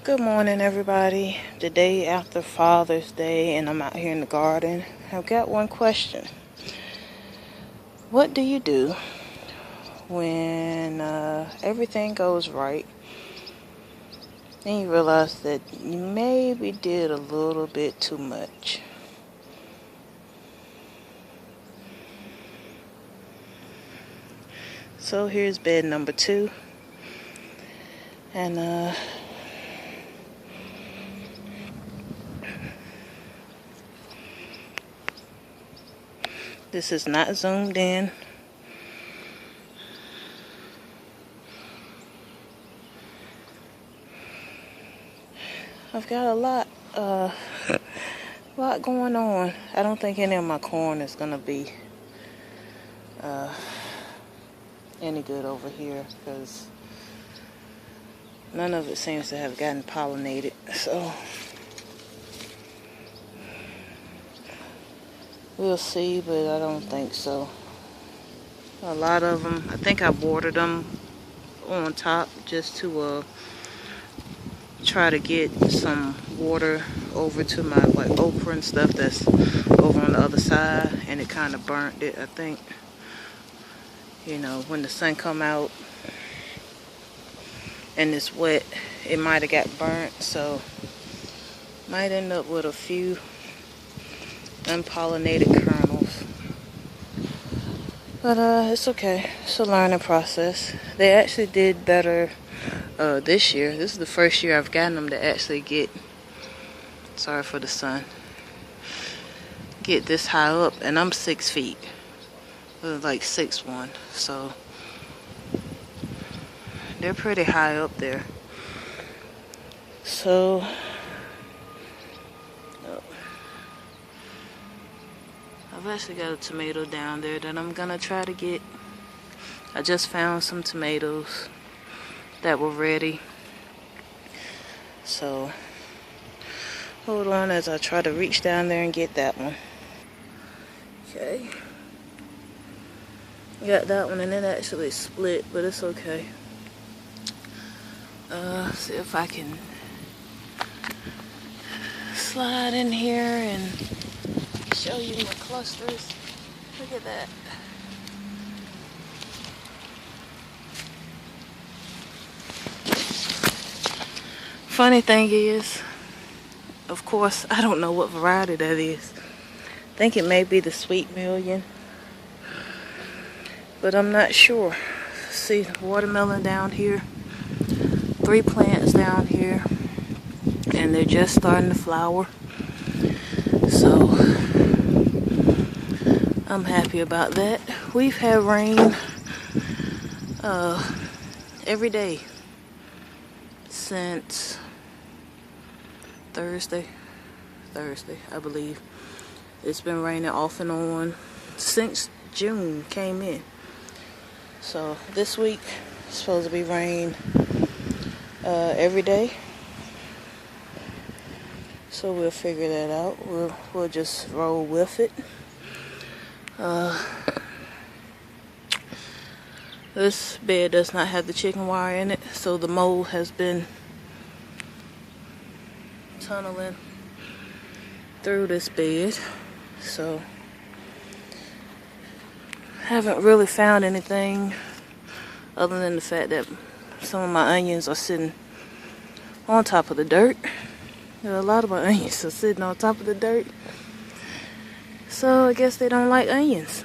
Good morning, everybody. The day after Father's Day, and I'm out here in the garden. I've got one question. What do you do when everything goes right and you realize that you maybe did a little bit too much? So here's bed number 2. And this is not zoomed in. I've got a lot going on. I don't think any of my corn is gonna be any good over here because none of it seems to have gotten pollinated. So we'll see, but I don't think so. A lot of them, I think I watered them on top just to try to get some water over to my okra and stuff that's over on the other side, and it kind of burnt it. I think, you know, when the sun come out and it's wet, it might have got burnt, so might end up with a few unpollinated kernels. But it's okay. It's a learning process. They actually did better this year. This is the first year I've gotten them to actually get, sorry for the sun, get this high up, and I'm 6 feet. Like 6'1", so they're pretty high up there. So I've actually got a tomato down there that I'm gonna try to get. I just found some tomatoes that were ready, so hold on as I try to reach down there and get that one. Okay, got that one, and it actually split, but it's okay. See if I can slide in here and show you my clusters. Look at that. Funny thing is, of course, I don't know what variety that is. I think it may be the Sweet Million, but I'm not sure. See, watermelon down here, 3 plants down here, and they're just starting to flower. So I'm happy about that. We've had rain every day since Thursday, I believe. It's been raining off and on since June came in. So this week it's supposed to be rain every day. So we'll figure that out. We'll just roll with it. This bed does not have the chicken wire in it, so the mold has been tunneling through this bed. So haven't really found anything other than the fact that some of my onions are sitting on top of the dirt. A lot of my onions are sitting on top of the dirt. So I guess they don't like onions.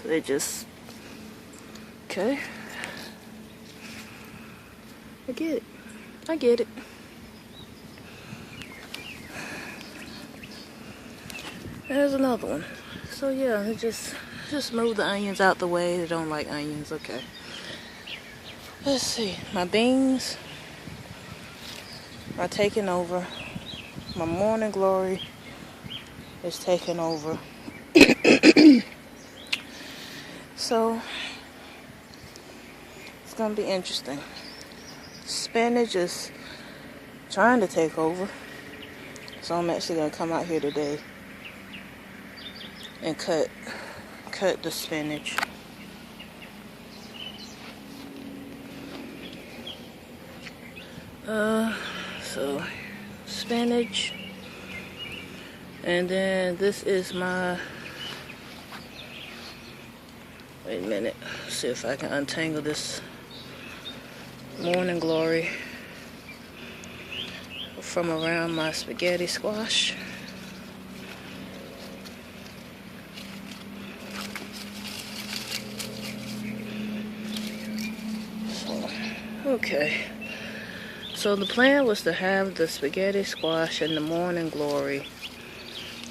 They just okay. I get it. There's another one. So yeah, just move the onions out the way. They don't like onions. Okay. Let's see. My beans are taking over. My morning glory is taking over. So it's gonna be interesting. Spinach is trying to take over, so I'm actually gonna come out here today and cut the spinach. So spinach, and then this is my, wait a minute, see if I can untangle this morning glory from around my spaghetti squash. So, okay. So the plan was to have the spaghetti squash and the morning glory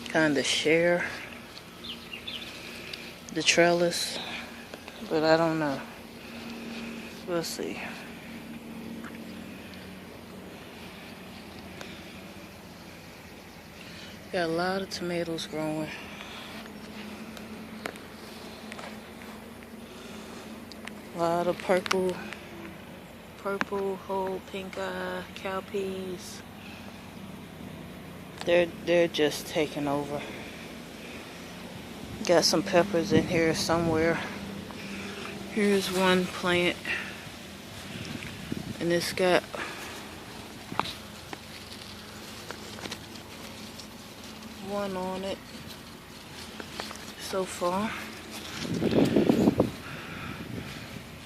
kind of share the trellis, but I don't know. We'll see. Got a lot of tomatoes growing. A lot of purple, whole pink eye cowpeas. They're just taking over. Got some peppers in here somewhere. Here's one plant, and it's got one on it so far.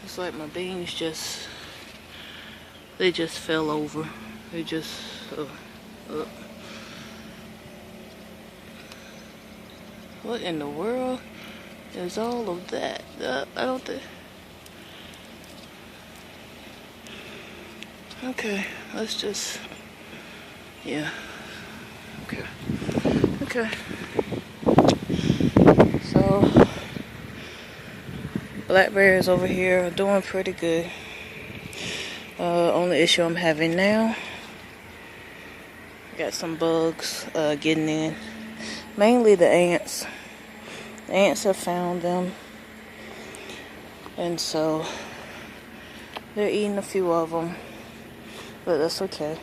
It's like my beans they just fell over. They just what in the world is all of that? I don't think. Okay, let's just, yeah. Okay. So blackberries over here are doing pretty good. Only issue I'm having now, got some bugs getting in. Mainly the ants. The ants have found them, and so they're eating a few of them, but that's okay.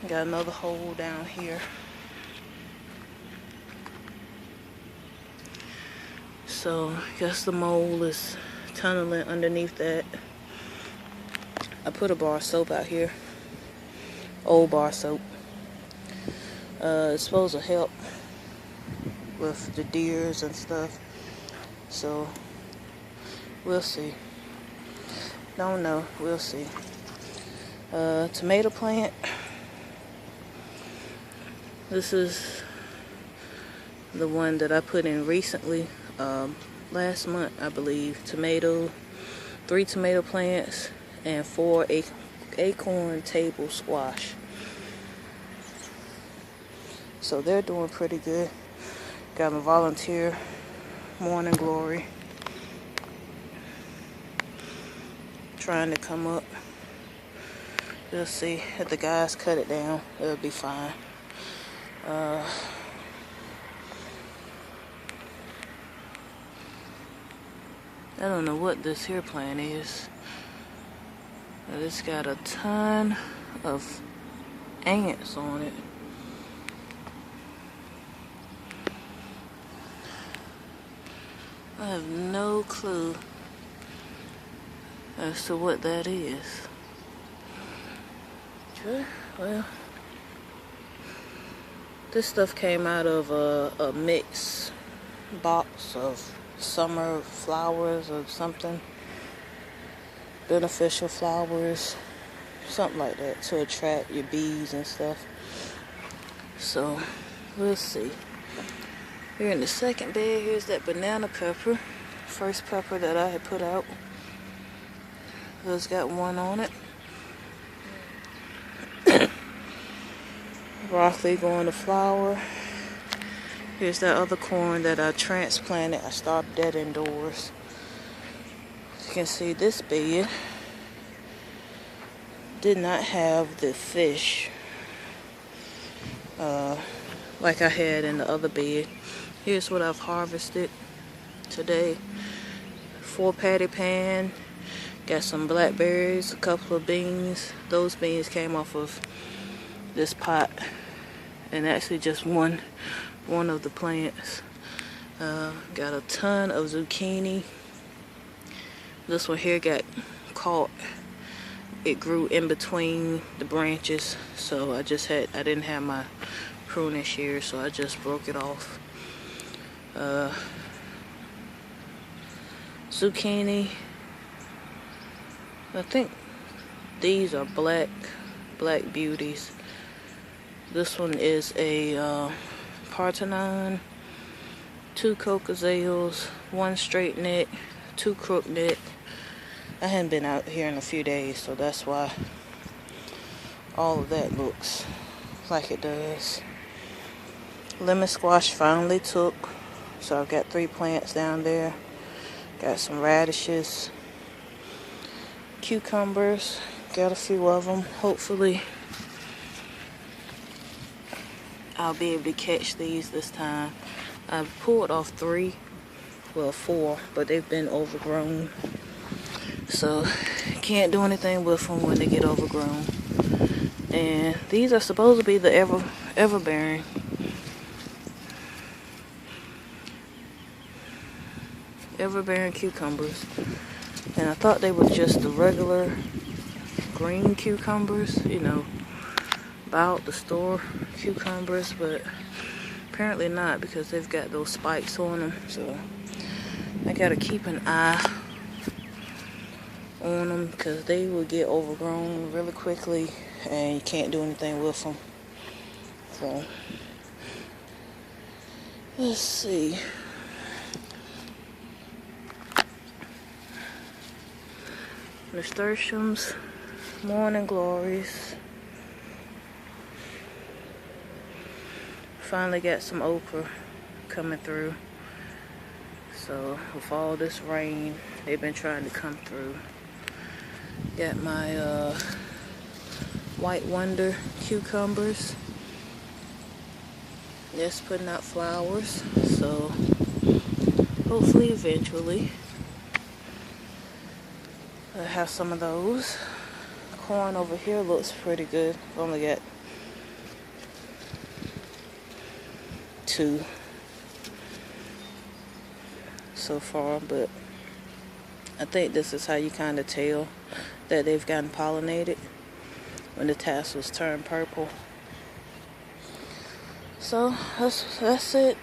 Got another hole down here. So I guess the mole is tunneling underneath that. I put a bar of soap out here. Old bar soap. It's supposed to help with the deers and stuff. So we'll see. Don't know. We'll see. Tomato plant. This is the one that I put in recently. Last month, I believe. 3 tomato plants and 4 acorn table squash. So they're doing pretty good. Got my volunteer morning glory trying to come up. We'll see if the guys cut it down. It'll be fine. I don't know what this here plant is. It's got a ton of ants on it. I have no clue as to what that is. Okay, well, this stuff came out of a mixed box of summer flowers or something. Beneficial flowers, something like that, to attract your bees and stuff. So we'll see. Here in the second bed, here's that banana pepper. First pepper that I had put out. It's got one on it. Broccoli going to flower. Here's that other corn that I transplanted. I started that indoors. As you can see, this bed did not have the fish like I had in the other bed. Here's what I've harvested today. 4 patty pan. Got some blackberries, a couple of beans. Those beans came off of this pot, and actually just one of the plants. Got a ton of zucchini. This one here got caught it grew in between the branches, so I didn't have my pruning shears, so I just broke it off. Zucchini, I think these are black beauties. This one is a Parthenon, 2 cocazales, 1 straight neck, 2 crook neck. I hadn't been out here in a few days, so that's why all of that looks like it does. Lemon squash finally took, so I've got 3 plants down there. Got some radishes, cucumbers, got a few of them. Hopefully I'll be able to catch these this time. I've pulled off 3, well 4, but they've been overgrown, so can't do anything with them when they get overgrown. And these are supposed to be the everbearing. Everbearing cucumbers, and I thought they were just the regular green cucumbers, you know, about the store cucumbers, but apparently not, because they've got those spikes on them. So I gotta keep an eye on them, because they will get overgrown really quickly and you can't do anything with them. So let's see. Nasturtiums, morning glories. Finally got some okra coming through. So with all this rain, they've been trying to come through. Got my White Wonder cucumbers. Just putting out flowers. So hopefully eventually I have some of those. Corn over here looks pretty good. I've only got 2 so far, but I think this is how you kind of tell that they've gotten pollinated, when the tassels turn purple. So that's it.